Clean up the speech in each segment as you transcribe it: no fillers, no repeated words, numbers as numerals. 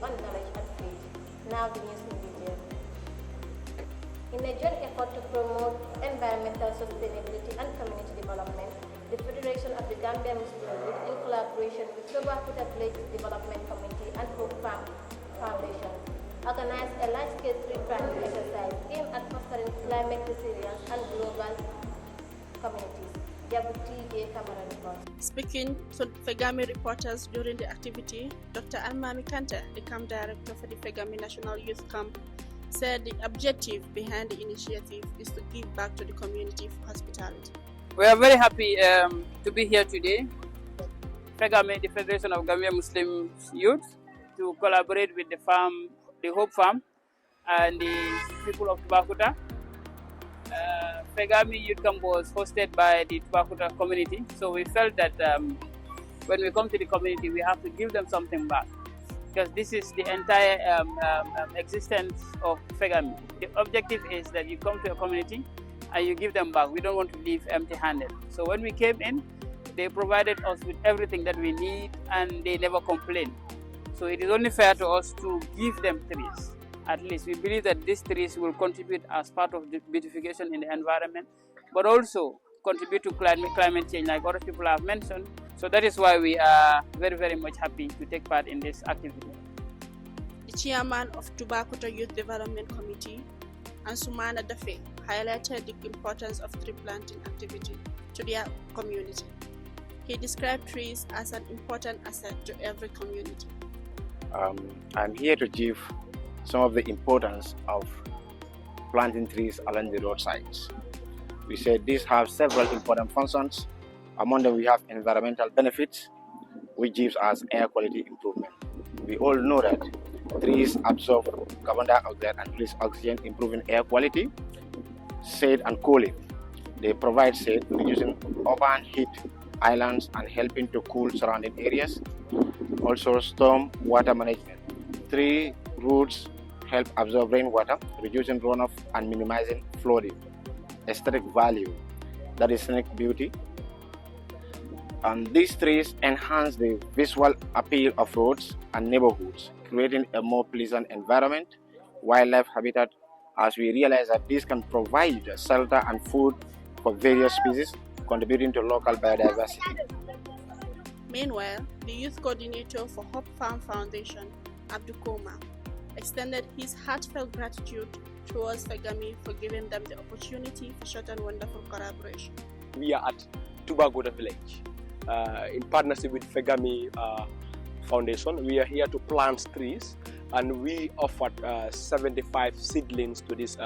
on knowledge and faith. Now the news in detail. In a joint effort to promote environmental sustainability and community development, the Federation of the Gambia Muslim Youth, in collaboration with Tubakuta Cemetery Development Committee and Hope Farm Foundation, organized a large-scale tree planting exercise aimed at fostering climate resilience and global communities. 𝐃𝐢𝐚𝐫𝐲 report. Speaking to FEGAMY reporters during the activity, Dr. 𝐂𝐚𝐻𝐿𝐵 Kante, the camp director for the FEGAMY National Youth Camp, said the objective behind the initiative is to give back to the community for hospitality. We are very happy to be here today, FEGAMY, the Federation of Gambia Muslim Youth, to collaborate with the farm, the Hope Farm, and the people of Tubakuta. FEGAMY Youth Camp was hosted by the Tubakuta community, so we felt that when we come to the community, we have to give them something back, because this is the entire existence of FEGAMY. The objective is that you come to a community and you give them back. We don't want to leave empty-handed. So when we came in, they provided us with everything that we need, and they never complained. So it is only fair to us to give them trees. At least we believe that these trees will contribute as part of the beautification in the environment, but also contribute to climate change, like other people have mentioned. So that is why we are very, very much happy to take part in this activity. The chairman of Tubakuta Youth Development Committee, Ansumana Dafe, highlighted the importance of tree planting activity to their community. He described trees as an important asset to every community. I'm here to give some of the importance of planting trees along the roadsides. We said these have several important functions. Among them, we have environmental benefits, which gives us air quality improvement. We all know that trees absorb carbon dioxide and release oxygen, improving air quality, shade and cooling. They provide shade, reducing urban heat islands and helping to cool surrounding areas. Also, storm water management. Tree roots help absorb rainwater, reducing runoff and minimizing flooding. Aesthetic value, that is scenic beauty. And these trees enhance the visual appeal of roads and neighborhoods, creating a more pleasant environment, wildlife habitat, as we realize that these can provide shelter and food for various species, contributing to local biodiversity. Meanwhile, the youth coordinator for Hope Farm Foundation, 𝐷𝐷𝐿, extended his heartfelt gratitude towards FEGAMY for giving them the opportunity for such a wonderful collaboration. We are at Tubakuta village in partnership with FEGAMY Foundation. We are here to plant trees, and we offered 75 seedlings to this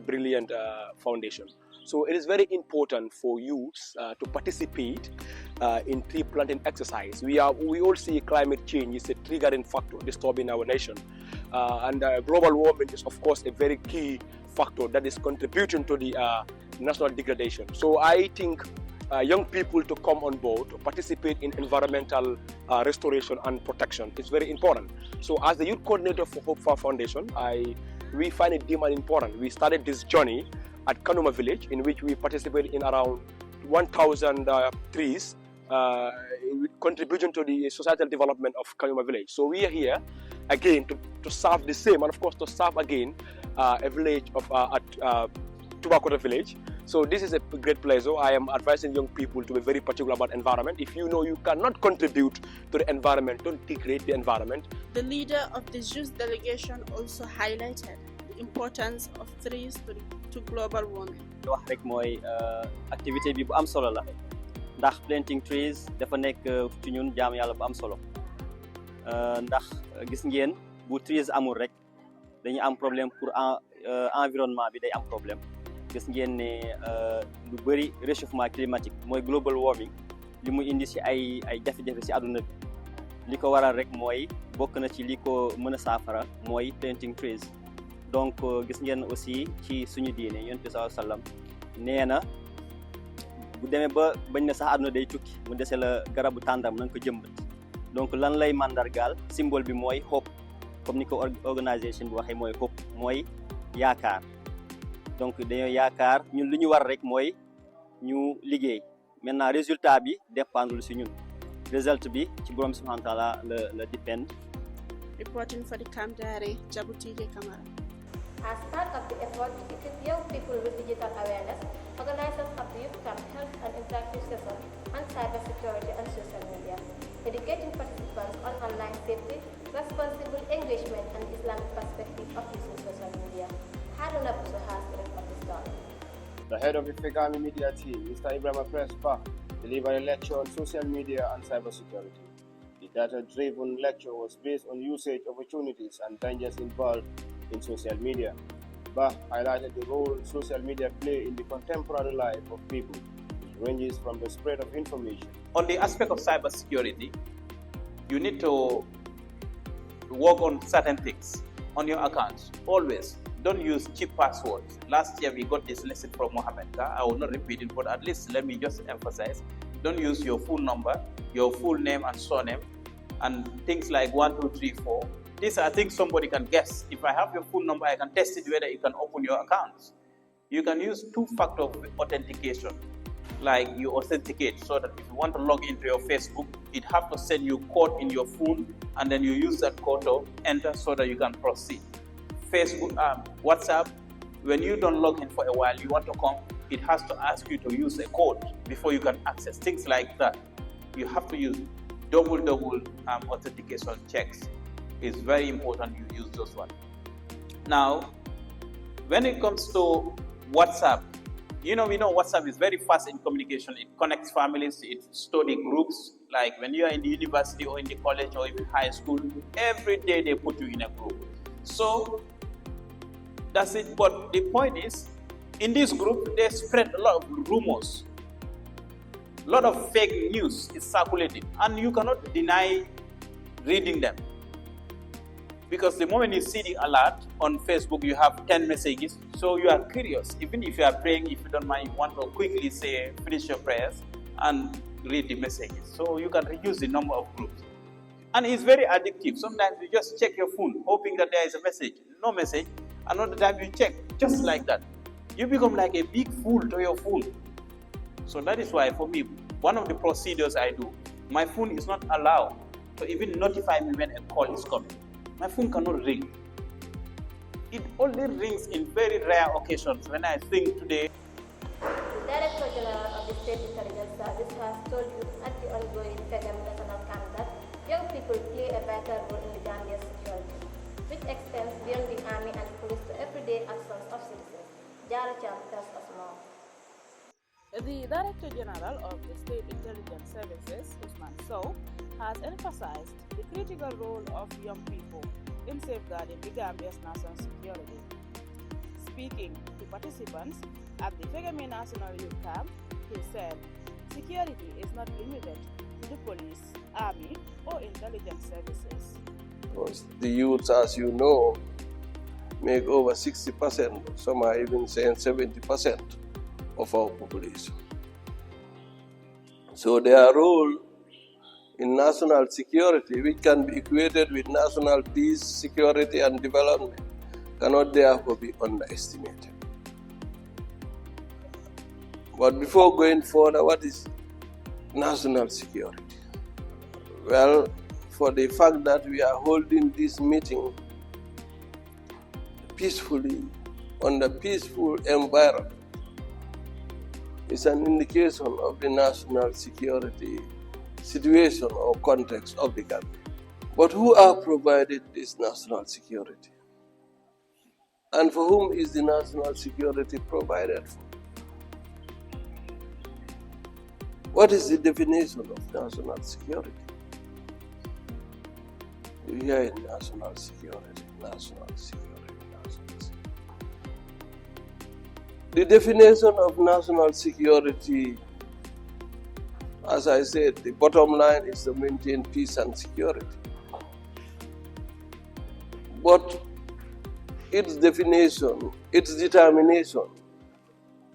brilliant foundation. So it is very important for youths to participate in tree planting exercise. We all see climate change is a triggering factor disturbing our nation, and global warming is of course a very key factor that is contributing to the national degradation. So I think young people to come on board to participate in environmental restoration and protection is very important. So as the youth coordinator for Hope Farm Foundation, we find it deemed important. We started this journey at 𝐂𝐚𝐻𝐿𝐵 village, in which we participated in around 1,000 trees, contributing to the societal development of 𝐂𝐚𝐻𝐿𝐵 village. So we are here again to serve the same, and of course to serve again a village at Tubakuta village. So this is a great pleasure. I am advising young people to be very particular about environment. If you know you cannot contribute to the environment, don't degrade the environment. The leader of the JUSTE delegation also highlighted the importance of trees to global warming. wax rek mooy activité bi bu am solo la ndax planting trees dafa nekk ci ñun jaam yàlla bu am solo ndax gis ngeen bu trees amul rek dañuy am problème pour environnement bi day am problème. Gis ngeen ne lu bëri réchauffement climatique mooy global warming li mu indi ci ay jafe-jafe ci àdduna bi li ko waral rek mooy bokk na ci li ko mën a saafara mooy planting trees. Donc gis ngeen aussi ci suñu diine Yonent bi sallallahu alayhi wasallam nee na bu demee ba bañ na sax àdduna day tukki mu dese la garabu tàndam na nga ko jëmbat. Donc lan lay mandargaal symbole bi mooy hope, comme ni ko organisation bi waxee mooy hope mooy yaakaar. Donc dañoo yaakaar ñun lu ñu war rek mooy ñu liggéey. Maintenant résultat bi dépendre ci ñun. Résultat bi ci borom subhanahu wa ta'ala la dépend. Reporting for the camp diary, 𝐃𝐢𝐚𝐫𝐲. As part of the effort to equip young people with digital awareness, organizers of the Youth Camp held an interactive session on cybersecurity and social media, educating participants on online safety, responsible engagement, and Islamic perspective of using social media. Haruna Buso has the rest of the story. The head of the FEGAMY media team, Mr. Ibrahim Prespa, delivered a lecture on social media and cybersecurity. The data-driven lecture was based on usage opportunities and dangers involved in social media. Bah highlighted the role social media play in the contemporary life of people, which ranges from the spread of information. On the aspect of cybersecurity, you need to work on certain things on your accounts. Always don't use cheap passwords. Last year we got this lesson from Mohammed. I will not repeat it, but at least let me just emphasize. Don't use your full number, your full name and surname, and things like 1, 2, 3, 4. These are things somebody can guess. If I have your phone number, I can test it whether it can open your accounts. You can use two-factor authentication, like you authenticate, so that if you want to log into your Facebook, it has to send you code in your phone, and then you use that code to enter so that you can proceed. Facebook, WhatsApp, when you don't log in for a while, you want to come, it has to ask you to use a code before you can access. Things like that. You have to use double authentication checks. It's very important you use those ones. Now, when it comes to WhatsApp, we know WhatsApp is very fast in communication. It connects families, it study groups. Like when you are in the university or in the college or even high school, every day they put you in a group. So that's it. But the point is, in this group, they spread a lot of rumors. A lot of fake news is circulating, and you cannot deny reading them. Because the moment you see the alert on Facebook, you have 10 messages, so you are curious. Even if you are praying, if you don't mind, you want to quickly finish your prayers and read the messages. So you can reduce the number of groups. And it's very addictive. Sometimes you just check your phone, hoping that there is a message. No message. Another time you check, just like that. You become like a big fool to your phone. So that is why, for me, one of the procedures I do, my phone is not allowed to even notify me when a call is coming. My phone cannot ring. It only rings in very rare occasions when I think today. The Director General of the State Intelligence Service has told you at the ongoing FEGAMY National Camp that young people play a vital role in the Gambia's security, which extends beyond the army and police to everyday actions of citizens. 𝐃𝐢𝐚𝐫𝐲 tells us more. The Director General of the State Intelligence Services, Usman Sow, has emphasized the critical role of young people in safeguarding the Gambia's national security. Speaking to participants at the FEGAMY National Youth Camp, he said, security is not limited to the police, army, or intelligence services. Because the youths, as you know, make over 60%, some are even saying 70% of our population. So their role in national security, which can be equated with national peace, security, and development, cannot therefore be underestimated. But before going further, what is national security? Well, for the fact that we are holding this meeting peacefully, under peaceful environment, is an indication of the national security situation or context of the Gambia. But who are provided this national security? And for whom is the national security provided for? What is the definition of national security? You hear it, national security, national security, national security. The definition of national security, as I said, the bottom line is to maintain peace and security. But its definition, its determination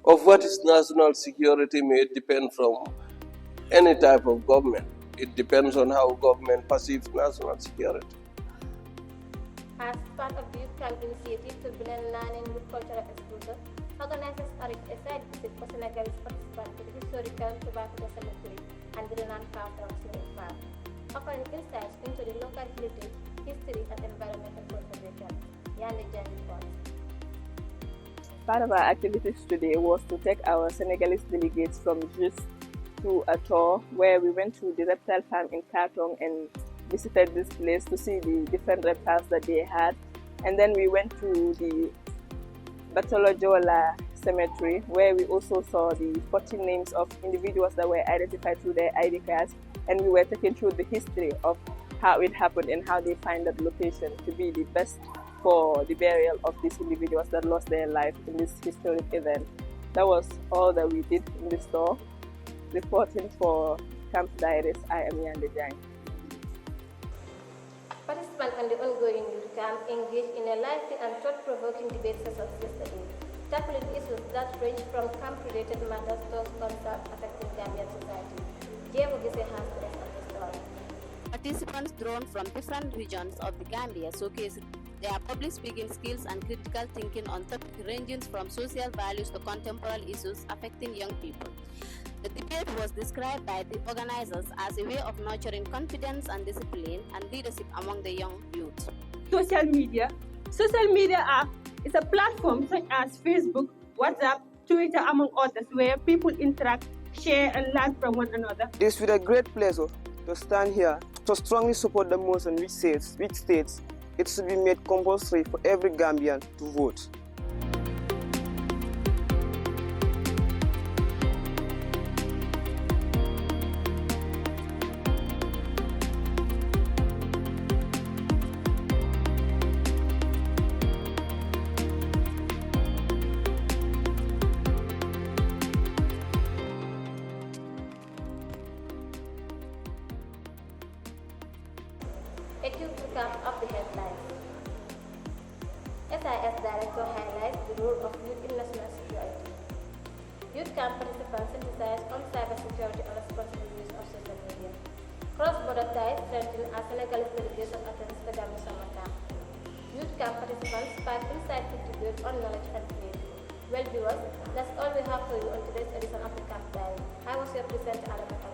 of what is national security may depend from any type of government. It depends on how government perceives national security. As part of the Youth Camp initiative to blend learning with cultural exposure, organizers arranged a site visit for Senegalese participants to the historical Tubakuta Cemetery and the renowned Kartong Reptile Farm, offering insights into the local heritage history and environmental conservation. 𝐂𝐚𝐦𝐩 reports. Part of our activities today was to take our Senegalese delegates from JUSTE to a tour where we went to the reptile farm in Kartong and visited this place to see the different reptiles that they had. And then we went to the Bateau Le Joola Cemetery where we also saw the 14 names of individuals that were identified through their ID cards, and we were taken through the history of how it happened and how they find that location to be the best for the burial of these individuals that lost their life in this historic event. That was all that we did in this tour. Reporting for Camp Diaries, I am 𝐂𝐚𝐦𝐩. Participants in the ongoing youth camp engaged in a lively and thought-provoking debate session yesterday, tackling issues that range from camp-related matters to concerns affecting Gambian society. 𝐃𝐢𝐚𝐫𝐲 has the rest of the story. Participants drawn from different regions of the Gambia showcased their public speaking skills and critical thinking on topics ranging from social values to contemporary issues affecting young people. The debate was described by the organizers as a way of nurturing confidence and discipline and leadership among the young youth. Social media. Social media is a platform such as Facebook, WhatsApp, Twitter, among others, where people interact, share, and learn from one another. It is with a great pleasure to stand here to strongly support the motion which states it should be made compulsory for every Gambian to vote. A quick recap of the headlines. SIS Director highlights the role of youth in national security. Youth camp participants synthesize on cybersecurity and responsible use of social media. Cross-border ties strengthen as Senegalese delegation attends FEGAMY Youth Camp. Youth camp participants spark insightful debate on knowledge and faith. Well viewers, that's all we have for you on today's edition of the Camp Diary. I was your presenter, Adam.